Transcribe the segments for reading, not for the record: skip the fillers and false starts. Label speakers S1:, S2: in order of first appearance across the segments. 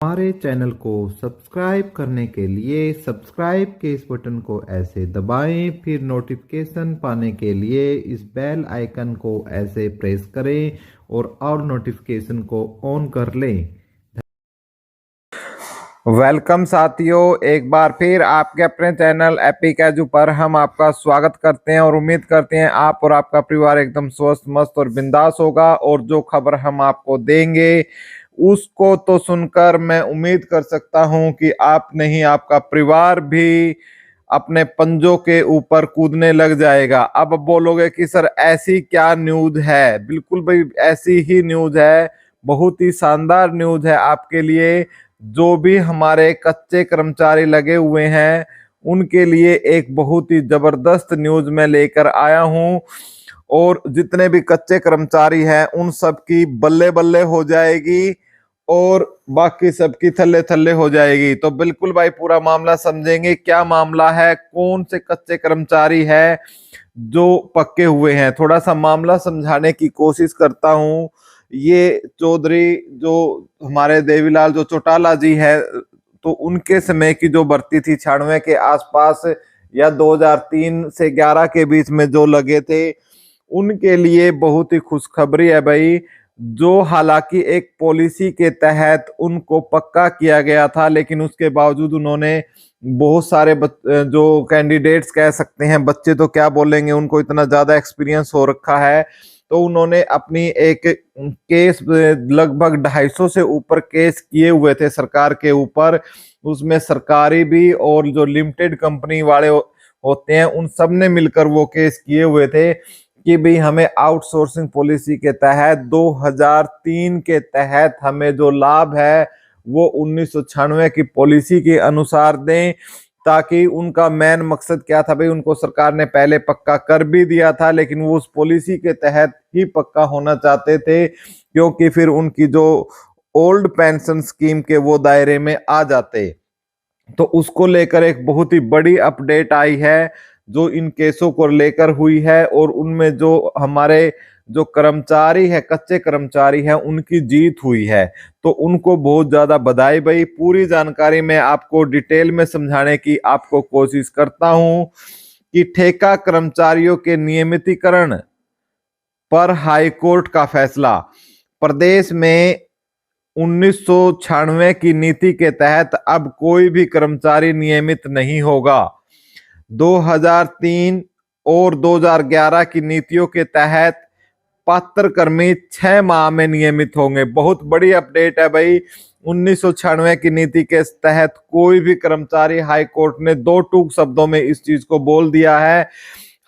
S1: हमारे चैनल को सब्सक्राइब करने के लिए सब्सक्राइब के इस बटन को ऐसे दबाएं, फिर नोटिफिकेशन पाने के लिए इस बेल आइकन को ऐसे प्रेस करें और नोटिफिकेशन को ऑन कर लें। वेलकम साथियों, एक बार फिर आपके अपने चैनल एपिक एजू पर हम आपका स्वागत करते हैं और उम्मीद करते हैं आप और आपका परिवार एकदम स्वस्थ, मस्त और बिंदास होगा। और जो खबर हम आपको देंगे उसको तो सुनकर मैं उम्मीद कर सकता हूं कि आप नहीं, आपका परिवार भी अपने पंजों के ऊपर कूदने लग जाएगा। अब बोलोगे कि सर ऐसी क्या न्यूज है? बिल्कुल भाई, ऐसी ही न्यूज है, बहुत ही शानदार न्यूज है आपके लिए। जो भी हमारे कच्चे कर्मचारी लगे हुए हैं उनके लिए एक बहुत ही जबरदस्त न्यूज मैं लेकर आया हूं। और जितने भी कच्चे कर्मचारी हैं उन सब की बल्ले बल्ले हो जाएगी और बाकी सबकी थल्ले थल्ले हो जाएगी। तो बिल्कुल भाई पूरा मामला समझेंगे, क्या मामला है, कौन से कच्चे कर्मचारी है जो पक्के हुए हैं। थोड़ा सा मामला समझाने की कोशिश करता हूं। ये चौधरी जो हमारे देवीलाल जो चौटाला जी है, तो उनके समय की जो भर्ती थी 96 के आसपास या 2003 से 11 के बीच में जो लगे थे, उनके लिए बहुत ही खुशखबरी है भाई। जो हालांकि एक पॉलिसी के तहत उनको पक्का किया गया था, लेकिन उसके बावजूद उन्होंने बहुत सारे जो कैंडिडेट्स कह सकते हैं, बच्चे तो क्या बोलेंगे, उनको इतना ज्यादा एक्सपीरियंस हो रखा है, तो उन्होंने अपनी एक केस लगभग 250 से ऊपर केस किए हुए थे सरकार के ऊपर। उसमें सरकारी भी और जो लिमिटेड कंपनी वाले होते हैं उन सब ने मिलकर वो केस किए हुए थे कि भाई हमें आउटसोर्सिंग पॉलिसी के तहत 2003 के तहत हमें जो लाभ है वो 1996 की पॉलिसी के अनुसार दें। ताकि उनका मेन मकसद क्या था भाई, उनको सरकार ने पहले पक्का कर भी दिया था, लेकिन वो उस पॉलिसी के तहत ही पक्का होना चाहते थे, क्योंकि फिर उनकी जो ओल्ड पेंशन स्कीम के वो दायरे में आ जाते। तो उसको लेकर एक बहुत ही बड़ी अपडेट आई है जो इन केसों को लेकर हुई है, और उनमें जो हमारे जो कर्मचारी है, कच्चे कर्मचारी हैं, उनकी जीत हुई है। तो उनको बहुत ज्यादा बधाई भाई। पूरी जानकारी मैं आपको डिटेल में समझाने की आपको कोशिश करता हूं कि ठेका कर्मचारियों के नियमितीकरण पर हाईकोर्ट का फैसला। प्रदेश में 1996 की नीति के तहत अब कोई भी कर्मचारी नियमित नहीं होगा। 2003 और 2011 की नीतियों के तहत पात्र कर्मी 6 माह में नियमित होंगे। बहुत बड़ी अपडेट है भाई। 1996 की नीति के तहत कोई भी कर्मचारी, हाई कोर्ट ने दो टूक शब्दों में इस चीज को बोल दिया है।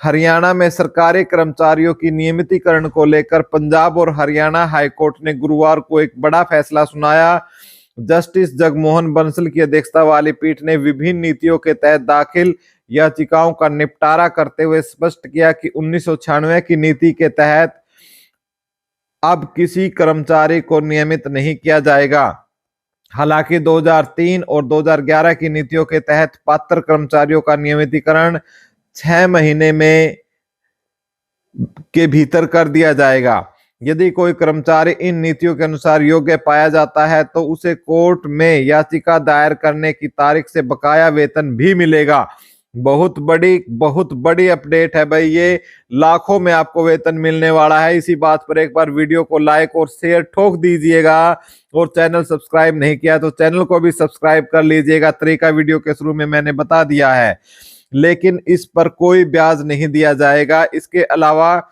S1: हरियाणा में सरकारी कर्मचारियों की नियमितीकरण को लेकर पंजाब और हरियाणा हाईकोर्ट ने गुरुवार को एक बड़ा फैसला सुनाया। जस्टिस जगमोहन बंसल की अध्यक्षता वाली पीठ ने विभिन्न नीतियों के तहत दाखिल याचिकाओं का निपटारा करते हुए स्पष्ट किया कि 1996 की नीति के तहत अब किसी कर्मचारी को नियमित नहीं किया जाएगा। हालांकि 2003 और 2011 की नीतियों के तहत पात्र कर्मचारियों का नियमितीकरण 6 महीने में के भीतर कर दिया जाएगा। यदि कोई कर्मचारी इन नीतियों के अनुसार योग्य पाया जाता है तो उसे कोर्ट में याचिका दायर करने की तारीख से बकाया वेतन भी मिलेगा। बहुत बड़ी अपडेट है भाई ये। लाखों में आपको वेतन मिलने वाला है। इसी बात पर एक बार वीडियो को लाइक और शेयर ठोक दीजिएगा, और चैनल सब्सक्राइब नहीं किया तो चैनल को भी सब्सक्राइब कर लीजिएगा। तरीका वीडियो के शुरू में मैंने बता दिया है, लेकिन इस पर कोई ब्याज नहीं दिया जाएगा। इसके अलावा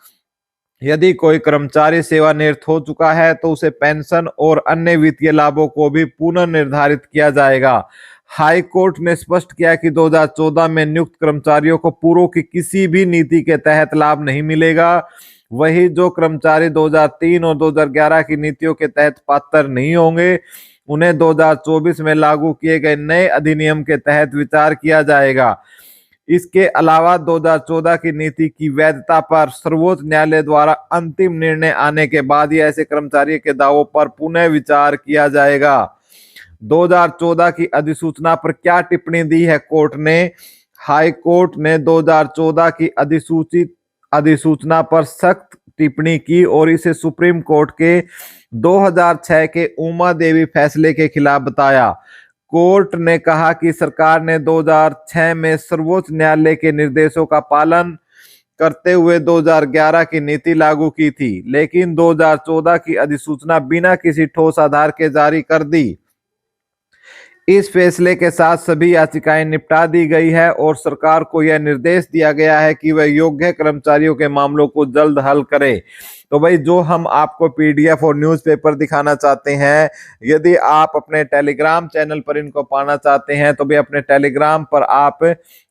S1: यदि कोई कर्मचारी सेवानिवृत्त हो चुका है तो उसे पेंशन और अन्य वित्तीय लाभों को भी पुनर्निर्धारित किया जाएगा। हाई कोर्ट ने स्पष्ट किया कि 2014 में नियुक्त कर्मचारियों को पूर्व की किसी भी नीति के तहत लाभ नहीं मिलेगा। वही जो कर्मचारी 2003 और 2011 की नीतियों के तहत पात्र नहीं होंगे, उन्हें 2024 में लागू किए गए नए अधिनियम के तहत विचार किया जाएगा। इसके अलावा 2014 की नीति की वैधता पर सर्वोच्च न्यायालय द्वारा अंतिम निर्णय आने के बाद ही ऐसे कर्मचारियों के दावों पर पुनः विचार किया जाएगा। 2014 की अधिसूचना पर क्या टिप्पणी दी है कोर्ट ने? हाई कोर्ट ने 2014 की अधिसूचना पर सख्त टिप्पणी की और इसे सुप्रीम कोर्ट के 2006 के उमा देवी फैसले के खिलाफ बताया। कोर्ट ने कहा कि सरकार ने 2006 में सर्वोच्च न्यायालय के निर्देशों का पालन करते हुए 2011 की नीति लागू की थी, लेकिन 2014 की अधिसूचना बिना किसी ठोस आधार के जारी कर दी। इस फैसले के साथ सभी याचिकाएं निपटा दी गई है और सरकार को यह निर्देश दिया गया है कि वह योग्य कर्मचारियों के मामलों को जल्द हल करे। तो भाई जो हम आपको पीडीएफ और न्यूज़पेपर दिखाना चाहते हैं, यदि आप अपने टेलीग्राम चैनल पर इनको पाना चाहते हैं तो भी अपने टेलीग्राम पर आप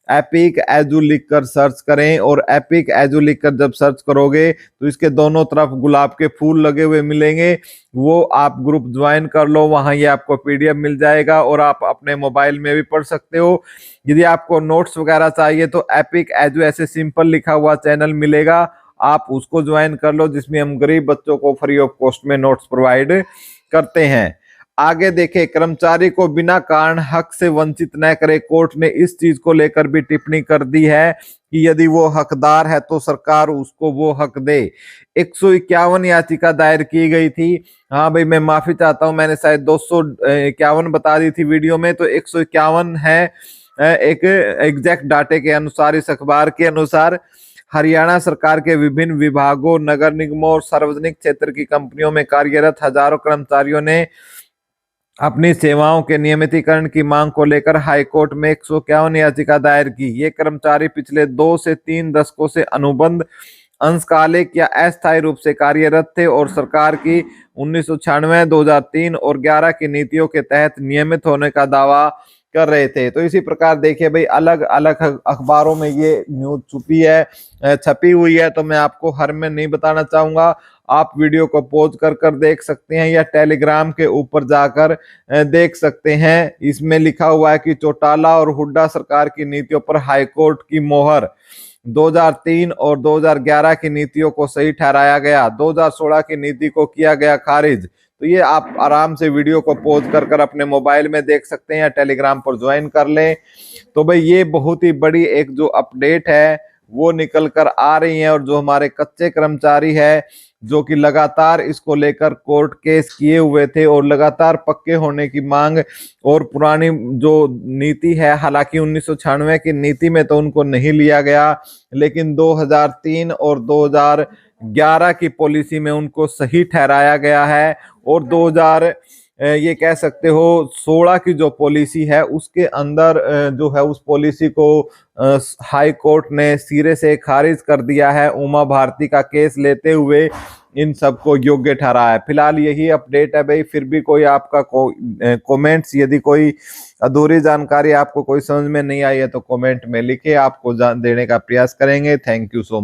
S1: एपिक एजू लिखकर सर्च करें और एपिक एजू लिखकर जब सर्च करोगे तो इसके दोनों तरफ गुलाब के फूल लगे हुए मिलेंगे, वो आप ग्रुप ज्वाइन कर लो, वहां ये आपको पीडीएफ मिल जाएगा और आप अपने मोबाइल में भी पढ़ सकते हो। यदि आपको नोट्स वगैरह चाहिए तो एपिक एजू ऐसे सिंपल लिखा हुआ चैनल मिलेगा, आप उसको ज्वाइन कर लो, जिसमें हम गरीब बच्चों को फ्री ऑफ कॉस्ट में नोट्स प्रोवाइड करते हैं। आगे देखें, कर्मचारी को बिना कारण हक से वंचित न करे। कोर्ट ने इस चीज को लेकर भी टिप्पणी कर दी है कि यदि वो हकदार है तो सरकार उसको वो हक दे। 151 याचिका दायर की गई थी। हाँ भाई, मैं माफी चाहता हूं, मैंने शायद 251 बता दी थी वीडियो में, तो 151 है। एक एग्जैक्ट डाटे के अनुसार, इस अखबार के अनुसार हरियाणा सरकार के विभिन्न विभागों, नगर निगमों और सार्वजनिक क्षेत्र की कंपनियों में कार्यरत हजारों कर्मचारियों ने अपनी सेवाओं के नियमितीकरण की मांग को लेकर हाईकोर्ट में 151 याचिका दायर की। ये कर्मचारी पिछले 2 से 3 दशकों से अनुबंध, अंशकालिक या अस्थायी रूप से कार्यरत थे और सरकार की 1996, 2003 और 11 की नीतियों के तहत नियमित होने का दावा कर रहे थे। तो इसी प्रकार देखिए भाई, अलग अलग अखबारों में ये न्यूज छपी हुई है, तो मैं आपको हर में नहीं बताना चाहूंगा। आप वीडियो को पॉज कर कर देख सकते हैं या टेलीग्राम के ऊपर जाकर देख सकते हैं। इसमें लिखा हुआ है कि चौटाला और हुड्डा सरकार की नीतियों पर हाईकोर्ट की मोहर। 2003 और 2011 की नीतियों को सही ठहराया गया, 2016 की नीति को किया गया खारिज। तो ये आप आराम से वीडियो को पॉज कर कर अपने मोबाइल में देख सकते हैं या टेलीग्राम पर ज्वाइन कर लें। तो भाई ये बहुत ही बड़ी एक जो अपडेट है वो निकल कर आ रही है, और जो हमारे कच्चे कर्मचारी है जो कि लगातार इसको लेकर कोर्ट केस किए हुए थे और लगातार पक्के होने की मांग, और पुरानी जो नीति है, हालांकि 1996 की नीति में तो उनको नहीं लिया गया, लेकिन 2003 और 2011 की पॉलिसी में उनको सही ठहराया गया है। और 2000 ये कह सकते हो 16 की जो पॉलिसी है उसके अंदर जो है उस पॉलिसी को हाई कोर्ट ने सिरे से खारिज कर दिया है, उमा भारती का केस लेते हुए इन सबको योग्य ठहराया है। फिलहाल यही अपडेट है भाई। फिर भी कोई आपका कमेंट्स, यदि कोई अधूरी जानकारी आपको कोई समझ में नहीं आई है तो कमेंट में लिखे, आपको देने का प्रयास करेंगे। Thank you so much.